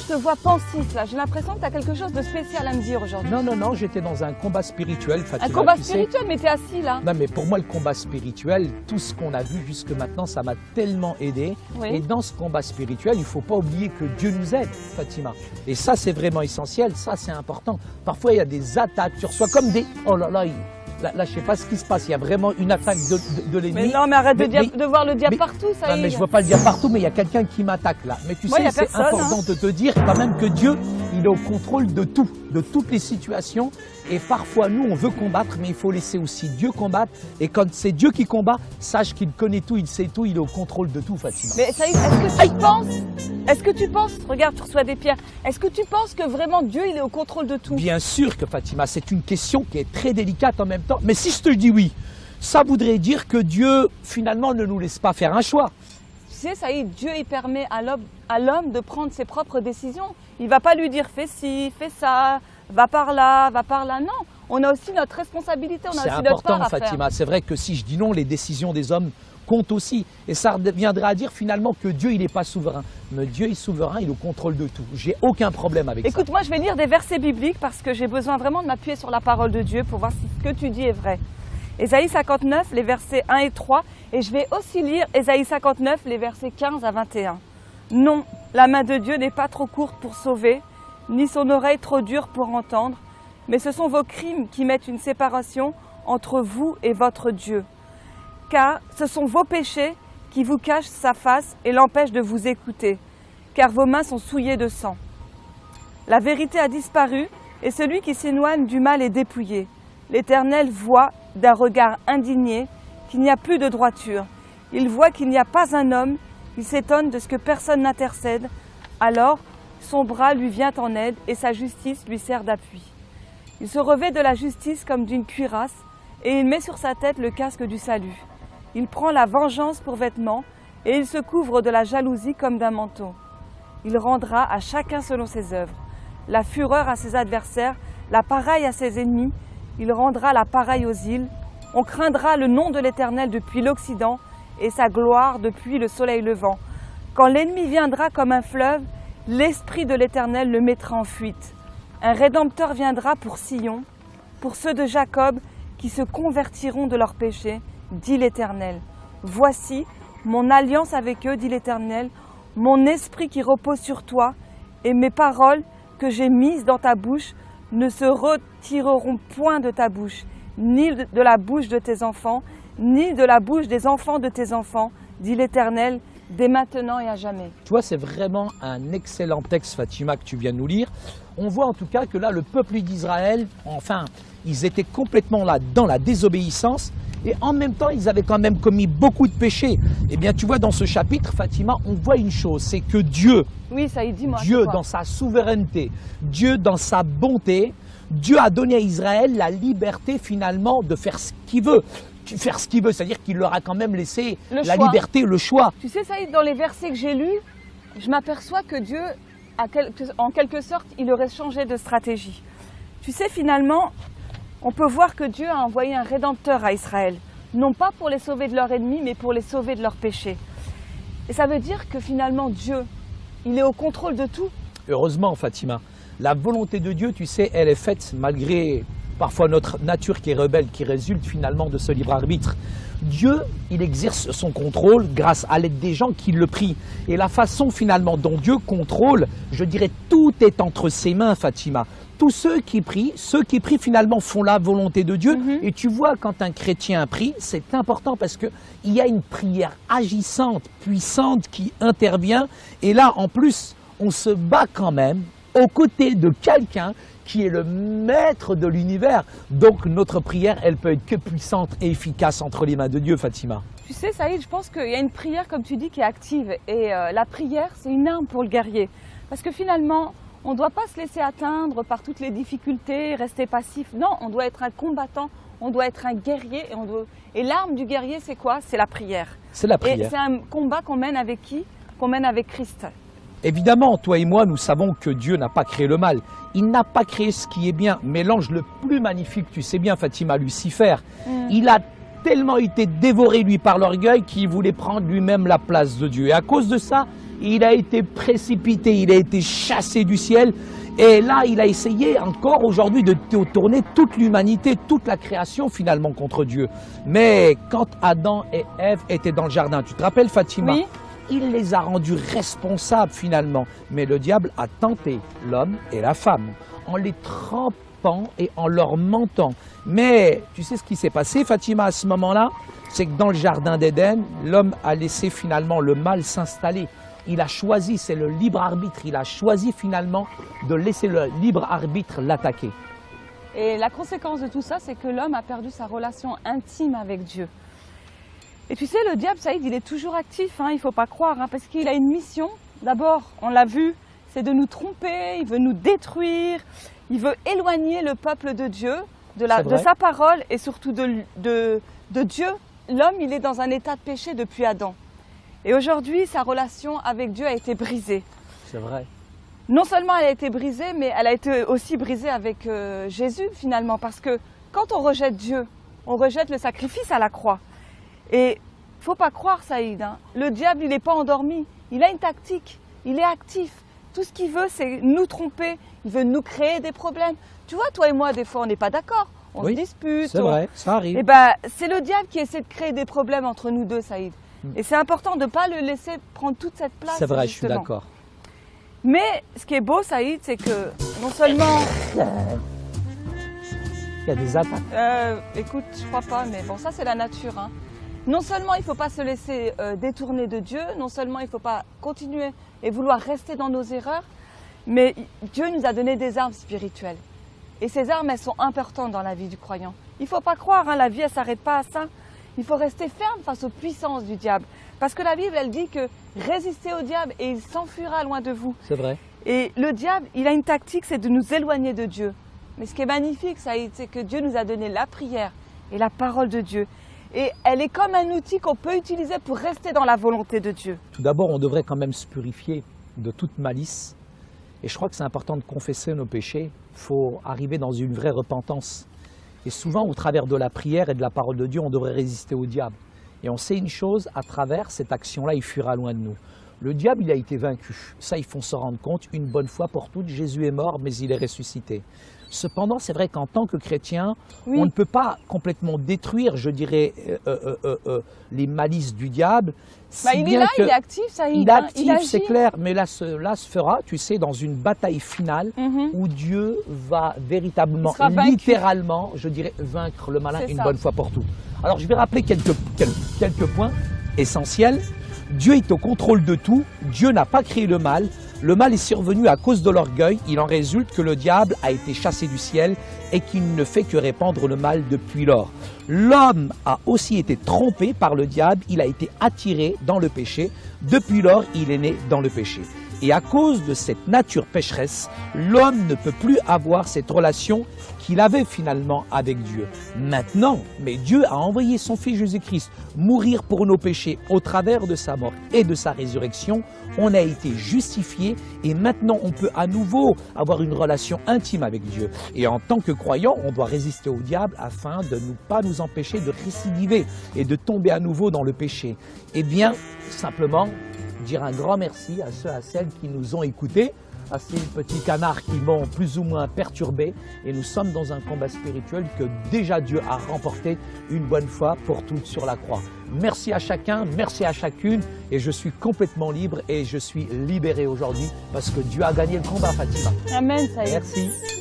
te vois pensif là. J'ai l'impression que tu as quelque chose de spécial à me dire aujourd'hui. Non, non, non, j'étais dans un combat spirituel, Fatima. Un combat tu sais. spirituel, mais tu es assis là. Non, mais pour moi, le combat spirituel, tout ce qu'on a vu jusque maintenant, ça m'a tellement aidé. Oui. Et dans ce combat spirituel, il ne faut pas oublier que Dieu nous aide, Fatima. Et ça, c'est vraiment essentiel, ça, c'est important. Parfois, il y a des attaques, tu reçois comme des... Oh là là, là, je ne sais pas ce qui se passe, il y a vraiment une attaque de l'ennemi. Mais non, mais arrête de voir le diable partout, ça non, mais je ne vois pas le diable partout, mais il y a quelqu'un qui m'attaque là. Mais tu sais, c'est important de te dire quand même que Dieu, il est au contrôle de tout, de toutes les situations. Et parfois, nous, on veut combattre, mais il faut laisser aussi Dieu combattre. Et quand c'est Dieu qui combat, sache qu'il connaît tout, il sait tout, il est au contrôle de tout, Fatima. Mais ça y est, est-ce que tu penses, regarde, tu reçois des pierres, est-ce que tu penses que vraiment Dieu, il est au contrôle de tout? Bien sûr que Fatima, c'est une question qui est très délicate en même temps. Mais si je te dis oui, ça voudrait dire que Dieu, finalement, ne nous laisse pas faire un choix. Tu sais, ça y est, Dieu, il permet à l'homme de prendre ses propres décisions. Il ne va pas lui dire, fais ci, fais ça, va par là, non. On a aussi notre responsabilité, on a aussi notre part à faire. C'est important, Fatima. C'est vrai que si je dis non, les décisions des hommes comptent aussi. Et ça viendra à dire finalement que Dieu, il n'est pas souverain. Mais Dieu est souverain, il est au contrôle de tout. J'ai aucun problème avec ça. Écoute, moi, je vais lire des versets bibliques parce que j'ai besoin vraiment de m'appuyer sur la parole de Dieu pour voir si ce que tu dis est vrai. Ésaïe 59, les versets 1 et 3. Et je vais aussi lire Ésaïe 59, les versets 15 à 21. Non, la main de Dieu n'est pas trop courte pour sauver, ni son oreille trop dure pour entendre, mais ce sont vos crimes qui mettent une séparation entre vous et votre Dieu. Car ce sont vos péchés qui vous cachent sa face et l'empêchent de vous écouter, car vos mains sont souillées de sang. La vérité a disparu, et celui qui s'éloigne du mal est dépouillé. L'Éternel voit d'un regard indigné qu'il n'y a plus de droiture. Il voit qu'il n'y a pas un homme, il s'étonne de ce que personne n'intercède. Alors, son bras lui vient en aide et sa justice lui sert d'appui. Il se revêt de la justice comme d'une cuirasse et il met sur sa tête le casque du salut. Il prend la vengeance pour vêtement et il se couvre de la jalousie comme d'un manteau. Il rendra à chacun selon ses œuvres, la fureur à ses adversaires, la pareille à ses ennemis. Il rendra la pareille aux îles. On craindra le nom de l'Éternel depuis l'Occident et sa gloire depuis le soleil levant. Quand l'ennemi viendra comme un fleuve, l'Esprit de l'Éternel le mettra en fuite. Un Rédempteur viendra pour Sion, pour ceux de Jacob qui se convertiront de leurs péchés, dit l'Éternel. Voici mon alliance avec eux, dit l'Éternel, mon esprit qui repose sur toi, et mes paroles que j'ai mises dans ta bouche ne se retireront point de ta bouche, ni de la bouche de tes enfants, ni de la bouche des enfants de tes enfants, dit l'Éternel, dès maintenant et à jamais. Tu vois, c'est vraiment un excellent texte, Fatima, que tu viens de nous lire. On voit en tout cas que là, le peuple d'Israël, enfin, ils étaient complètement là dans la désobéissance et en même temps, ils avaient quand même commis beaucoup de péchés. Eh bien, tu vois, dans ce chapitre, Fatima, on voit une chose, c'est que Dieu, oui, ça y est, dis-moi, Dieu dans sa souveraineté, Dieu dans sa bonté, Dieu a donné à Israël la liberté finalement de faire ce qu'il veut. Faire ce qu'il veut, c'est-à-dire qu'il leur a quand même laissé la liberté, le choix. Tu sais, ça y est, dans les versets que j'ai lus, je m'aperçois que Dieu, en quelque sorte, il aurait changé de stratégie. Tu sais, finalement, on peut voir que Dieu a envoyé un Rédempteur à Israël, non pas pour les sauver de leurs ennemis, mais pour les sauver de leurs péchés. Et ça veut dire que finalement, Dieu, il est au contrôle de tout. Heureusement, Fatima, la volonté de Dieu, tu sais, elle est faite malgré parfois notre nature qui est rebelle, qui résulte finalement de ce libre arbitre. Dieu, il exerce son contrôle grâce à l'aide des gens qui le prient. Et la façon finalement dont Dieu contrôle, je dirais, tout est entre ses mains, Fatima. Tous ceux qui prient finalement font la volonté de Dieu. Et tu vois, quand un chrétien prie, c'est important parce qu'il y a une prière agissante, puissante qui intervient. Et là, en plus, on se bat quand même aux côtés de quelqu'un qui est le maître de l'univers. Donc notre prière, elle peut être que puissante et efficace entre les mains de Dieu, Fatima. Tu sais, Saïd, je pense qu'il y a une prière, comme tu dis, qui est active. Et la prière, c'est une arme pour le guerrier. Parce que finalement, on ne doit pas se laisser atteindre par toutes les difficultés, rester passif. Non, on doit être un combattant, on doit être un guerrier. Et l'arme du guerrier, c'est quoi? C'est la prière. C'est la prière. Et c'est un combat qu'on mène avec qui? Qu'on mène avec Christ. Évidemment, toi et moi, nous savons que Dieu n'a pas créé le mal. Il n'a pas créé ce qui est bien. Mais l'ange le plus magnifique, tu sais bien, Fatima, Lucifer, il a tellement été dévoré, lui, par l'orgueil qu'il voulait prendre lui-même la place de Dieu. Et à cause de ça, il a été précipité, il a été chassé du ciel. Et là, il a essayé encore aujourd'hui de tourner toute l'humanité, toute la création finalement contre Dieu. Mais quand Adam et Ève étaient dans le jardin, tu te rappelles Fatima? Oui. Il les a rendus responsables finalement. Mais le diable a tenté l'homme et la femme en les trempant et en leur mentant. Mais tu sais ce qui s'est passé Fatima à ce moment-là? C'est que dans le jardin d'Éden, l'homme a laissé finalement le mal s'installer. Il a choisi, c'est le libre arbitre, il a choisi finalement de laisser le libre arbitre l'attaquer. Et la conséquence de tout ça, c'est que l'homme a perdu sa relation intime avec Dieu. Et tu sais, le diable, Saïd, il est toujours actif, hein, il ne faut pas croire, hein, parce qu'il a une mission. D'abord, on l'a vu, c'est de nous tromper, il veut nous détruire, il veut éloigner le peuple de Dieu, de sa parole et surtout de Dieu. L'homme, il est dans un état de péché depuis Adam. Et aujourd'hui, sa relation avec Dieu a été brisée. C'est vrai. Non seulement elle a été brisée, mais elle a été aussi brisée avec Jésus finalement. Parce que quand on rejette Dieu, on rejette le sacrifice à la croix. Et il ne faut pas croire, Saïd, hein, le diable, il n'est pas endormi. Il a une tactique, il est actif. Tout ce qu'il veut, c'est nous tromper. Il veut nous créer des problèmes. Tu vois, toi et moi, des fois, on n'est pas d'accord. On se dispute. C'est vrai, ça arrive. Et ben, c'est le diable qui essaie de créer des problèmes entre nous deux, Saïd. Et c'est important de ne pas le laisser prendre toute cette place. C'est vrai, justement. je suis d'accord. Mais ce qui est beau, Saïd, c'est que non seulement... Il y a des attaques. Écoute, je crois pas, mais bon, ça c'est la nature. Hein. Non seulement il ne faut pas se laisser détourner de Dieu, non seulement il ne faut pas continuer et vouloir rester dans nos erreurs, mais Dieu nous a donné des armes spirituelles. Et ces armes, elles sont importantes dans la vie du croyant. Il ne faut pas croire, hein, la vie, elle ne s'arrête pas à ça. Il faut rester ferme face aux puissances du diable. Parce que la Bible, elle dit que résistez au diable et il s'enfuira loin de vous. C'est vrai. Et le diable, il a une tactique, c'est de nous éloigner de Dieu. Mais ce qui est magnifique, c'est que Dieu nous a donné la prière et la parole de Dieu. Et elle est comme un outil qu'on peut utiliser pour rester dans la volonté de Dieu. Tout d'abord, on devrait quand même se purifier de toute malice. Et je crois que c'est important de confesser nos péchés. Il faut arriver dans une vraie repentance. Et souvent, au travers de la prière et de la parole de Dieu, on devrait résister au diable. Et on sait une chose, à travers cette action-là, il fuira loin de nous. Le diable, il a été vaincu. Ça, il faut s'en rendre compte une bonne fois pour toutes. Jésus est mort, mais il est ressuscité. Cependant, c'est vrai qu'en tant que chrétien, on ne peut pas complètement détruire, je dirais, les malices du diable. Il est là, il est actif, ça il est actif, c'est clair, mais là se fera, tu sais, dans une bataille finale où Dieu va véritablement, littéralement, je dirais, vaincre le malin une bonne fois pour toutes. Alors, je vais rappeler quelques points essentiels. Dieu est au contrôle de tout, Dieu n'a pas créé le mal est survenu à cause de l'orgueil, il en résulte que le diable a été chassé du ciel et qu'il ne fait que répandre le mal depuis lors. L'homme a aussi été trompé par le diable, il a été attiré dans le péché, depuis lors il est né dans le péché. Et à cause de cette nature pécheresse, l'homme ne peut plus avoir cette relation qu'il avait finalement avec Dieu. Maintenant, mais Dieu a envoyé son Fils Jésus-Christ mourir pour nos péchés au travers de sa mort et de sa résurrection. On a été justifiés et maintenant on peut à nouveau avoir une relation intime avec Dieu. Et en tant que croyant, on doit résister au diable afin de ne pas nous empêcher de récidiver et de tomber à nouveau dans le péché. Eh bien, simplement, dire un grand merci à ceux, à celles qui nous ont écoutés, à ces petits canards qui m'ont plus ou moins perturbé. Et nous sommes dans un combat spirituel que déjà Dieu a remporté une bonne fois pour toutes sur la croix. Merci à chacun, merci à chacune. Et je suis complètement libre et je suis libéré aujourd'hui parce que Dieu a gagné le combat, Fatima. Amen, ça y est. Merci.